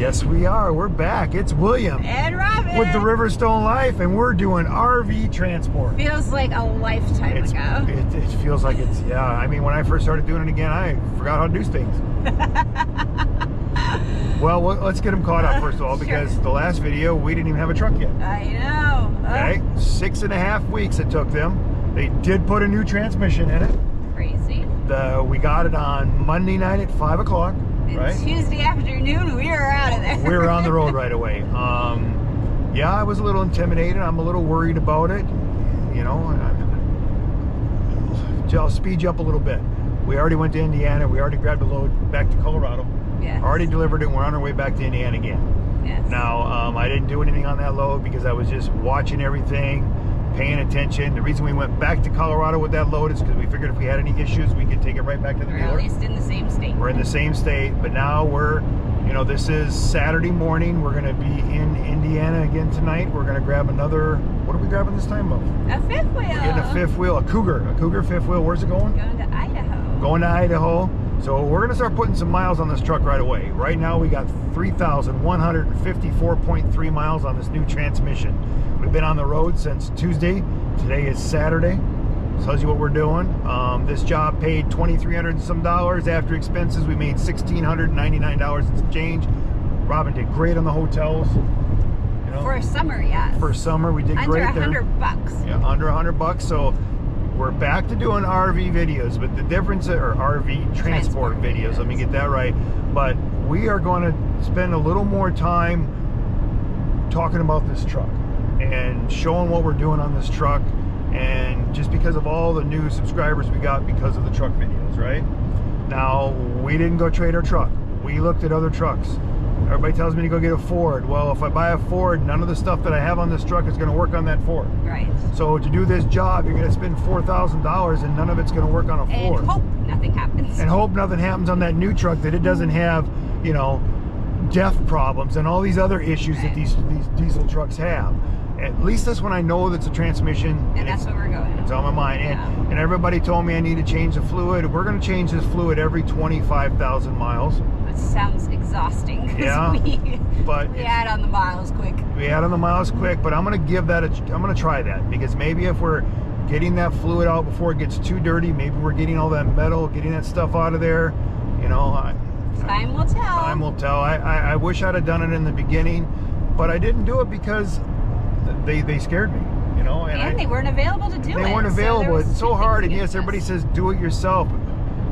Yes, we are. We're back. It's William And Robin. with the Riverstone Life, and we're doing RV transport. Feels like a lifetime ago. It feels like it's, yeah. I mean, when I first started doing it again, I forgot how to do things. Well, let's get them caught up first of all, because the last video, we didn't even have a truck yet. I know. Okay, 6.5 weeks it took them. They did put a new transmission in it. Crazy. We got it on Monday night at 5 o'clock. Right? Tuesday afternoon, we were out of there. We were on the road right away. Yeah, I was a little intimidated. I'm a little worried about it. You know, I'll speed you up a little bit. We already went to Indiana. We already grabbed a load back to Colorado. Yes. Already delivered it. We're on our way back to Indiana again. Yes. Now, I didn't do anything on that load because I was just watching everything, paying attention. The reason we went back to Colorado with that load is because we figured if we had any issues, we could take it right back to the We're dealer. at least in the same state. We're in the same state, but now we're, you know, this is Saturday morning. We're going to be in Indiana again tonight. We're going to grab another, what are we grabbing this time? A fifth wheel. We're getting a fifth wheel, a Cougar fifth wheel. Where's it going? Going to Idaho. Going to Idaho. So we're going to start putting some miles on this truck right away. Right now we got 3,154.3 miles on this new transmission. We've been on the road since Tuesday. Today is Saturday. Tells you what we're doing. This job paid $2,300 and some dollars after expenses. We made $1,699 and some change. Robin did great on the hotels. You know, For summer, yes. for summer, we did great there. Under $100. Yeah, under $100. So we're back to doing RV videos, but the difference, or RV transport videos. Let me get that right. But we are going to spend a little more time talking about this truck and showing what we're doing on this truck. And just because of all the new subscribers we got because of the truck videos, right? Now, we didn't go trade our truck. We looked at other trucks. Everybody tells me to go get a Ford. Well, if I buy a Ford, none of the stuff that I have on this truck is going to work on that Ford. Right. So to do this job, you're going to spend $4,000 and none of it's going to work on a Ford. And hope nothing happens. And hope nothing happens on that new truck, that it doesn't have, you know, death problems and all these other issues that these diesel trucks have. At least this one I know that's a transmission. And that's what we're going. It's on my mind. And everybody told me I need to change the fluid. We're going to change this fluid every 25,000 miles. It sounds exhausting. Yeah, we but add on the miles quick. We add on the miles quick, but I'm going to give that I'm going to try that, because maybe if we're getting that fluid out before it gets too dirty, maybe we're getting all that metal, getting that stuff out of there, you know. Time will tell. Time will tell. I wish I'd have done it in the beginning, but I didn't do it because they scared me, you know. And they weren't available to do it. They weren't available. So it's so hard, and yes, everybody says do it yourself.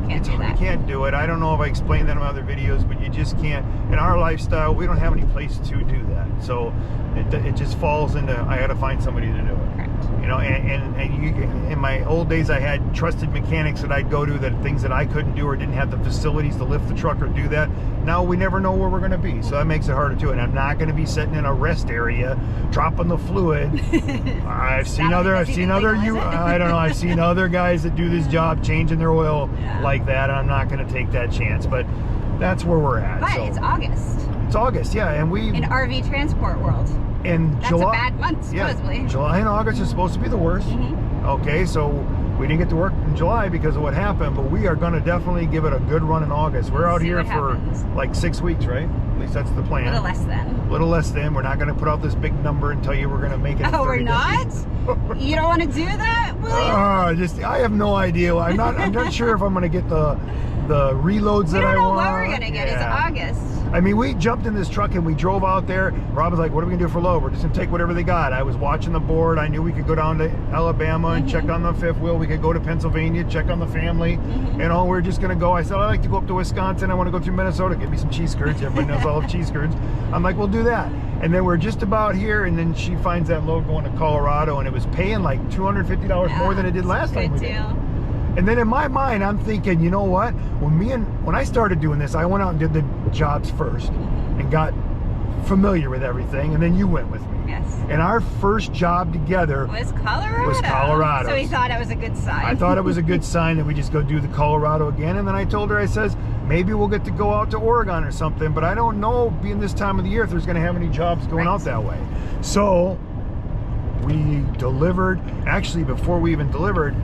You can't do it. I don't know if I explained that in other videos, but you just can't. In our lifestyle, we don't have any place to do that. So it just falls into, I got to find somebody to do it. Correct. You know, in my old days, I had trusted mechanics that I'd go to, that things that I couldn't do or didn't have the facilities to lift the truck or do that. Now we never know where we're going to be, so that makes it harder too. And I'm not going to be sitting in a rest area dropping the fluid. I've seen other guys that do this job changing their oil like that, and I'm not going to take that chance. But that's where we're at. But it's August. It's August, yeah, and in RV transport world. In That's July, a bad month, supposedly. Yeah, July and August is supposed to be the worst. Okay, so we didn't get to work in July because of what happened, but we are going to definitely give it a good run in August. We're out here for like 6 weeks, right? At least that's the plan. A little less than. A little less than. We're not going to put out this big number and tell you we're going to make it. Oh, we're not? You don't want to do that, William? I have no idea. I'm not sure if I'm going to get the reloads that I want. We don't know what we're going to get. It's August. I mean, we jumped in this truck and we drove out there. Robin's like, what are we gonna do for load? We're just gonna take whatever they got. I was watching the board. I knew we could go down to Alabama and check on the fifth wheel. We could go to Pennsylvania, check on the family. You know, we're just gonna go. I said, I like to go up to Wisconsin. I want to go through Minnesota. Get me some cheese curds. Everybody knows I love cheese curds. I'm like, we'll do that. And then we're just about here, and then she finds that load going to Colorado, and it was paying like $250 more than it did last time. Good deal. And then in my mind, I'm thinking, you know what? When I started doing this, I went out and did the jobs first and got familiar with everything, and then you went with me. Yes. And our first job together was Colorado. So we thought it was a good sign. I thought it was a good sign that we just go do the Colorado again. And then I told her, I says, maybe we'll get to go out to Oregon or something, but I don't know, being this time of the year, if there's going to have any jobs going out that way. So we delivered. Actually, before we even delivered,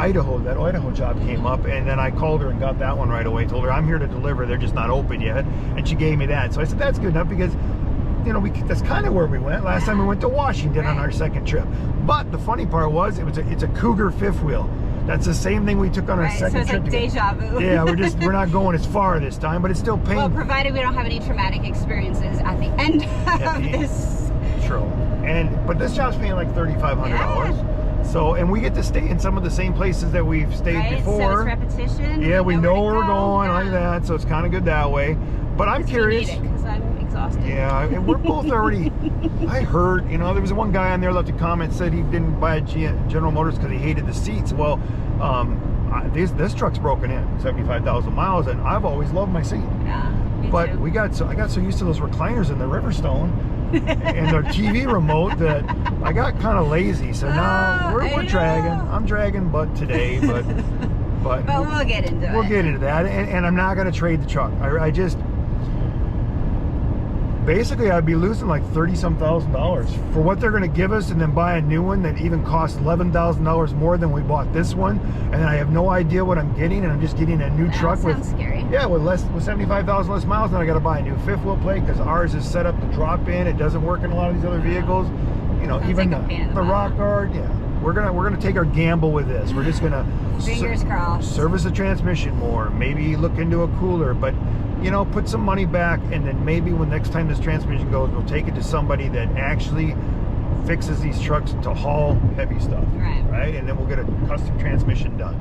Idaho, that Idaho job came up, and then I called her and got that one right away. Told her I'm here to deliver, they're just not open yet, and she gave me that. So I said that's good enough because, you know, that's kind of where we went last time. We went to Washington on our second trip. But the funny part was it's a Cougar fifth wheel. That's the same thing we took on our second trip. So it's like deja vu. Yeah, we're not going as far this time, but it's still painful. Well, provided we don't have any traumatic experiences at the end of this. True. But this job's paying like $3,500. Yeah. So, and we get to stay in some of the same places that we've stayed before. So it's repetition. Yeah, we know where we're going like that, so it's kind of good that way. But I'm curious. Because I'm exhausted. Yeah, and we're both already. I heard, you know, there was one guy on there left a comment, said he didn't buy a General Motors because he hated the seats. Well, this truck's broken in, 75,000 miles, and I've always loved my seat. Yeah, me but too. I got so used to those recliners in the Riverstone and the TV remote that I got kind of lazy. So now we're dragging. I'm dragging butt today, but we'll get into it. We'll get into that, and I'm not going to trade the truck. I just. Basically, I'd be losing like $30-some thousand for what they're going to give us, and then buy a new one that even costs $11,000 more than we bought this one, and then I have no idea what I'm getting, and I'm just getting a new truck with scary. Yeah, with 75,000 less miles. Then I got to buy a new fifth wheel plate because ours is set up to drop in. It doesn't work in a lot of these other vehicles. You know, even the rock guard. Yeah, we're gonna take our gamble with this. We're just gonna fingers crossed. Service the transmission more. Maybe look into a cooler, but. You know, put some money back, and then maybe when next time this transmission goes, we'll take it to somebody that actually fixes these trucks to haul heavy stuff. Right? And then we'll get a custom transmission done.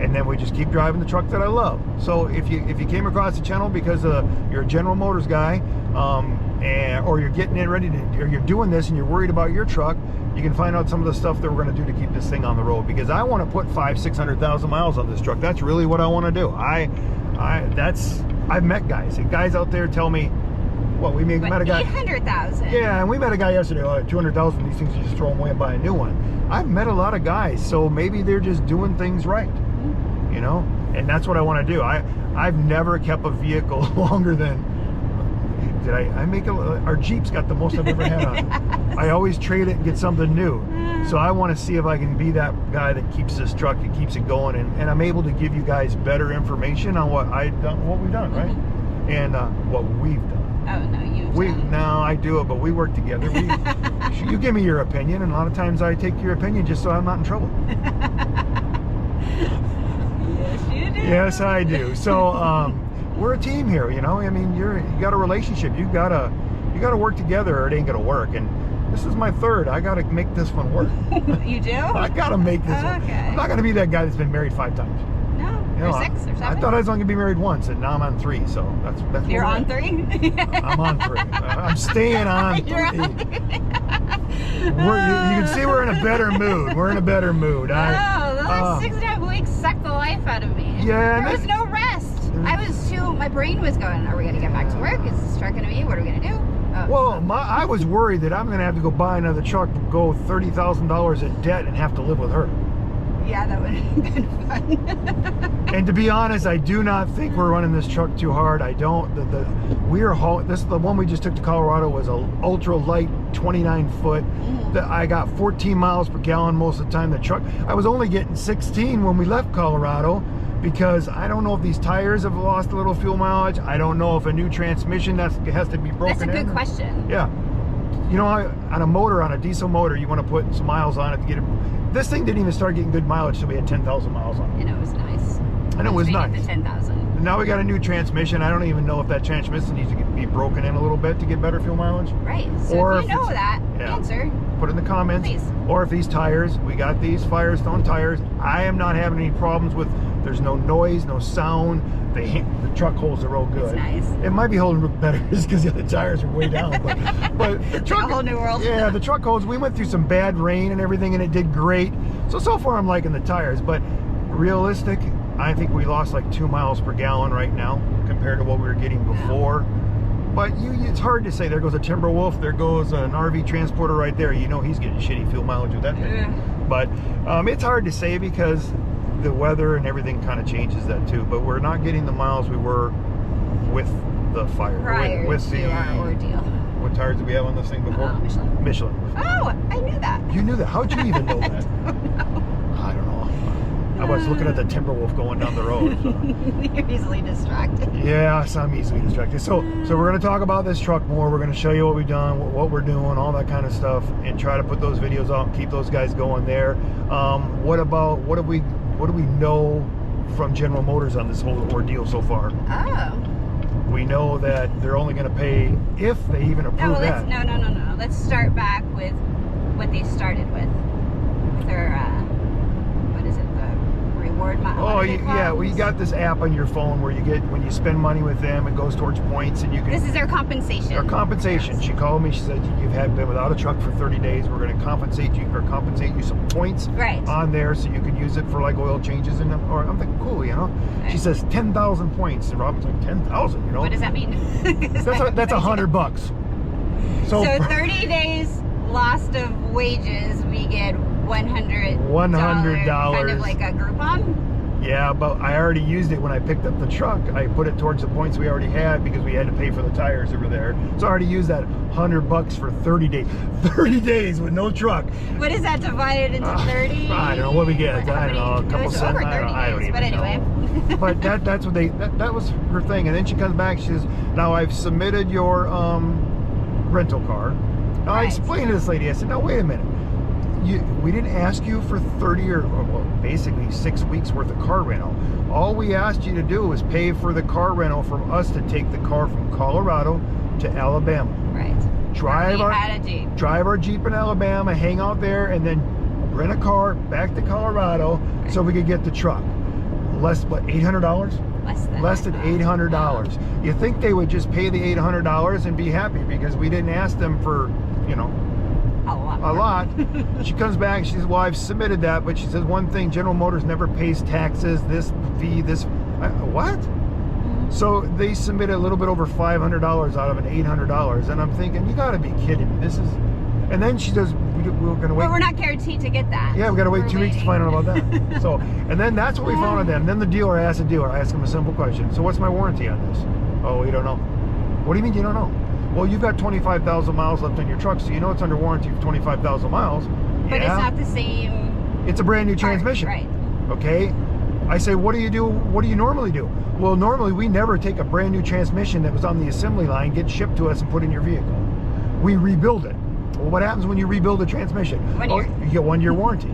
And then we just keep driving the truck that I love. So if you came across the channel because you're a General Motors guy, or you're getting it ready to, or you're doing this and you're worried about your truck, you can find out some of the stuff that we're going to do to keep this thing on the road. Because I want to put 500,000-600,000 miles on this truck. That's really what I want to do. I've met guys out there tell me, well, we met a guy 800,000. Yeah, and we met a guy yesterday. 200,000. These things you just throw them away and buy a new one. I've met a lot of guys, so maybe they're just doing things right, you know. And that's what I want to do. I've never kept a vehicle longer than. Did I make our Jeep's got the most I've ever had on it. I always trade it and get something new. So I want to see if I can be that guy that keeps this truck and keeps it going, and I'm able to give you guys better information on what we've done, right? And what we've done. Oh no, you've done. No, I do it, but we work together. You give me your opinion, and a lot of times I take your opinion just so I'm not in trouble. Yes, you do. Yes, I do. So we're a team here, you know. I mean, you got a relationship. You gotta work together, or it ain't gonna work. And this is my third. I gotta make this one work. You do? I gotta make this one. I'm not gonna be that guy that's been married 5 times. No, You know, or 6 or 7. I thought I was only gonna be married once, and now I'm on 3. So that's. You're on 3. I'm on 3. I'm staying on 3. You're on 3. You can see we're in a better mood. We're in a better mood. The last 6.5 weeks sucked the life out of me. Yeah, there was no rest. My brain was going, are we going to get back to work? Is this truck going to be? What are we going to do? I was worried that I'm going to have to go buy another truck, go $30,000 in debt, and have to live with her. Yeah, that would have been fun. And to be honest, I do not think we're running this truck too hard. I don't. The one we just took to Colorado was a ultra light 29 foot. I got 14 miles per gallon most of the time. The truck, I was only getting 16 when we left Colorado, because I don't know if these tires have lost a little fuel mileage. I don't know if a new transmission has to be broken in. That's a good question. Yeah. You know, on a diesel motor, you want to put some miles on it to get it. This thing didn't even start getting good mileage till we had 10,000 miles on it. And it was nice. And it was nice. The 10,000. Now we got a new transmission. I don't even know if that transmission needs to be broken in a little bit to get better fuel mileage. Right. So or if you know that, answer. Put it in the comments. Please. Or if these tires, we got these Firestone tires. I am not having any problems with. There's no noise, no sound. The truck holds are real good. It's nice. It might be holding better just because the other tires are way down. But the truck, a whole new world. Yeah, the truck holds. We went through some bad rain and everything, and it did great. So far I'm liking the tires. But realistic, I think we lost like 2 miles per gallon right now compared to what we were getting before. But it's hard to say. There goes a Timberwolf. There goes an RV transporter right there. You know he's getting shitty fuel mileage with that thing. Yeah. But it's hard to say because the weather and everything kind of changes that too. But we're not getting the miles we were with the fire. Prior with to our ordeal. What tires did we have on this thing before? Michelin. Michelin. Oh, I knew that. You knew that. How'd you even know that? I don't know. I don't know. I was looking at the Timberwolf going down the road. So. You're easily distracted. Yeah, so I'm easily distracted. So we're going to talk about this truck more. We're going to show you what we've done, what we're doing, all that kind of stuff, and try to put those videos out and keep those guys going there. What do we know from General Motors on this whole ordeal so far? Oh. We know that they're only going to pay if they even approve that. No. Let's start back with what they started with their what is it, the reward model? Oh yeah, well you got this app on your phone where you get, when you spend money with them, it goes towards points, and you can. This is their compensation. Their compensation. Yes. She called me. She said you've been without a truck for 30 days. We're going to compensate you some points on there, so you can use it for like oil changes and. Or I'm thinking, cool, you know. Right. She says 10,000 points, and Robin's like 10,000, you know. What does that mean? that's $100. So 30 days lost of wages, we get $100. Kind of like a Groupon. Yeah, but I already used it when I picked up the truck. I put it towards the points we already had because we had to pay for the tires over there. So I already used that $100 for 30 days. 30 days with no truck. What is that divided into 30? I don't know what we get. I don't know, a couple cents. Over 30 I don't even but anyway. know. But that's what that was her thing. And then she comes back. She says, "Now I've submitted your rental car." Now I explained to this lady. I said, "Now wait a minute. We didn't ask you for 30 or basically 6 weeks worth of car rental. All we asked you to do was pay for the car rental from us to take the car from Colorado to Alabama. Right. Drive our Jeep in Alabama, hang out there, and then rent a car back to Colorado so we could get the truck. Less, what, $800? Less than $800. You think they would just pay the $800 and be happy because we didn't ask them for, you know, a lot. She comes back, she says, well, I've submitted that, but she says one thing, General Motors never pays taxes, this fee, this. What? So they submitted a little bit over $500 out of an $800, and I'm thinking, you gotta be kidding me. This is, and then she says, we're gonna wait. But we're not guaranteed to get that. Yeah, we gotta wait 2 weeks to find out about that. So, and then that's what we found on them. Then the dealer asked the dealer, I asked him a simple question. So what's my warranty on this? Oh, we don't know. What do you mean you don't know? Well, you've got 25,000 miles left on your truck, so you know it's under warranty for 25,000 miles. But it's not the same. It's a brand new transmission. Right. Okay. I say, what do you do? What do you normally do? Well, normally we never take a brand new transmission that was on the assembly line, get shipped to us, and put in your vehicle. We rebuild it. Well, what happens when you rebuild a transmission? 1 year. You get 1 year warranty.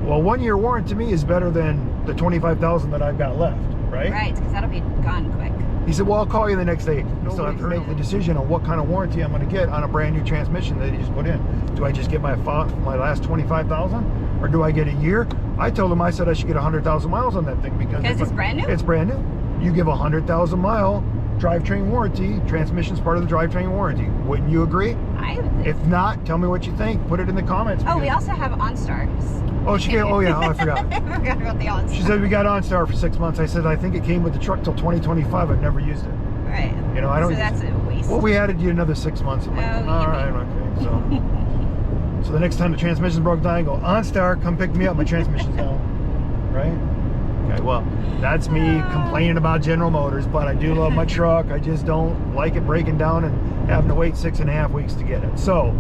Well, 1 year warranty to me is better than the 25,000 that I've got left, right? Right, because that'll be gone quick. He said, well, I'll call you the next day. You still have to make the decision on what kind of warranty I'm going to get on a brand new transmission that he just put in. Do I just get my last 25,000, or do I get a year? I told him, I said I should get 100,000 miles on that thing because it's brand new? It's brand new. You give a 100,000 mile drivetrain warranty, transmission's part of the drivetrain warranty. Wouldn't you agree? I would think. If not, tell me what you think. Put it in the comments. Oh, we also have OnStars. Oh, I forgot. I forgot about the OnStar. She said we got OnStar for 6 months. I said I think it came with the truck till 2025. I've never used it. Right. You know, I don't. So that's a waste. Well, we added you another 6 months. I'm like, all right, okay. So the next time the transmission broke down, I go, OnStar, come pick me up. My transmission's down. Right? Okay. Well, that's me complaining about General Motors, but I do love my truck. I just don't like it breaking down and having to wait 6.5 weeks to get it. So,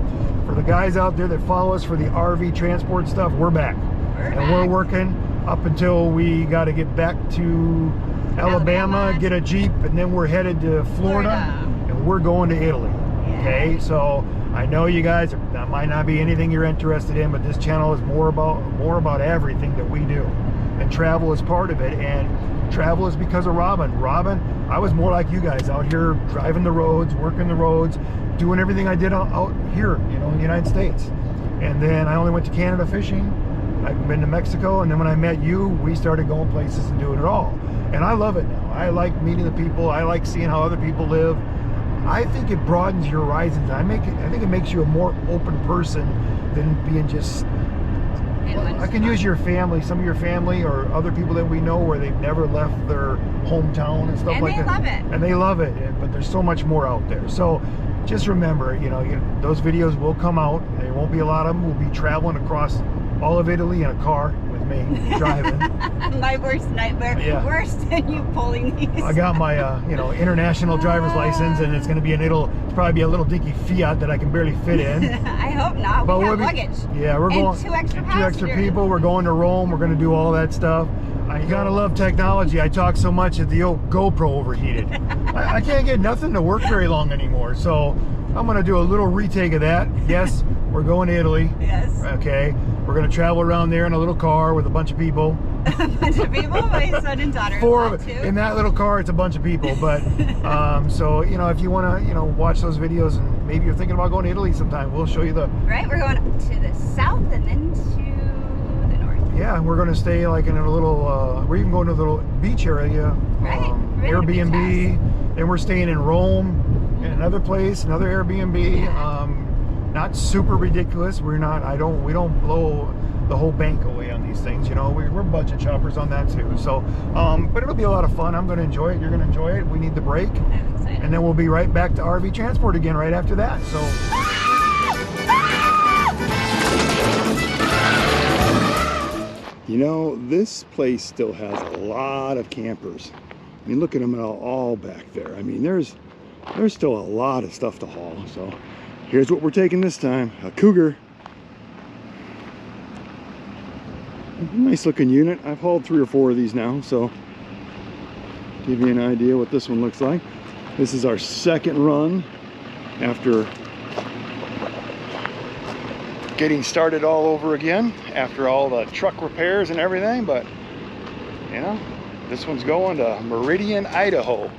for the guys out there that follow us for the RV transport stuff, we're back. We're working up until we got to get back to Alabama, get a Jeep, and then we're headed to Florida. And we're going to Italy. Yeah. Okay, so I know you guys, that might not be anything you're interested in, but this channel is more about everything that we do, and travel is part of it. And travel is because of Robin. I was more like you guys, out here driving the roads, working the roads, doing everything I did out here, you know, in the United States. And then I only went to Canada fishing. I've been to Mexico, and then when I met you, we started going places and doing it all. And I love it now. I like meeting the people. I like seeing how other people live. I think it broadens your horizons. I think it makes you a more open person than being just. I can use your family, some of your family, or other people that we know where they've never left their hometown and stuff like that. And they love it. And they love it. But there's so much more out there. So just remember, you know, those videos will come out. There won't be a lot of them. We'll be traveling across all of Italy in a car with me driving. My worst nightmare. Yeah. Worse than you pulling these. I got my international driver's license, and it's going to be probably be a little dinky Fiat that I can barely fit in. I hope not. But We have we'll luggage. Yeah, we're going. Two extra people. We're going to Rome. We're going to do all that stuff. I gotta love technology. I talk so much that the old GoPro overheated. I can't get nothing to work very long anymore. So I'm gonna do a little retake of that. Yes, we're going to Italy. Yes. Okay. We're gonna travel around there in a little car with a bunch of people. A bunch of people. My son and daughter. In that little car, it's a bunch of people. But so if you wanna watch those videos, and maybe you're thinking about going to Italy sometime, we'll show you the. Right. We're going to the south and then to. Yeah, we're going to stay like in a little, we're even going to a little beach area, right. Airbnb. Then we're staying in Rome, in another place, another Airbnb. Yeah. Not super ridiculous. We don't blow the whole bank away on these things. We're budget shoppers on that too. So, but it'll be a lot of fun. I'm going to enjoy it. You're going to enjoy it. We need the break. I'm excited. And then we'll be right back to RV transport again right after that. So. This place still has a lot of campers. I mean, look at them all back there. I mean, there's still a lot of stuff to haul. So here's what we're taking this time. A Cougar. Nice looking unit. I've hauled 3 or 4 of these now, so give you an idea what this one looks like. This is our second run after getting started all over again after all the truck repairs and everything. But this one's going to Meridian, Idaho.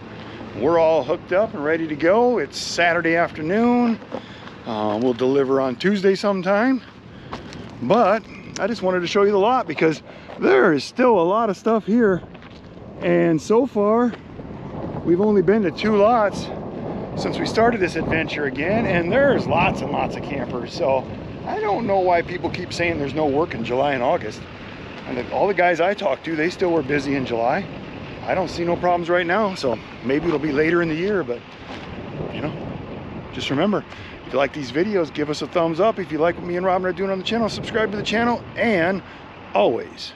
We're all hooked up and ready to go. It's Saturday afternoon. We'll deliver on Tuesday sometime, but I just wanted to show you the lot because there is still a lot of stuff here, and so far we've only been to 2 lots since we started this adventure again, and there's lots and lots of campers. So I don't know why people keep saying there's no work in July and August. And all the guys I talked to, they still were busy in July. I don't see no problems right now, so maybe it'll be later in the year. But just remember, if you like these videos, give us a thumbs up. If you like what me and Robin are doing on the channel, subscribe to the channel, and always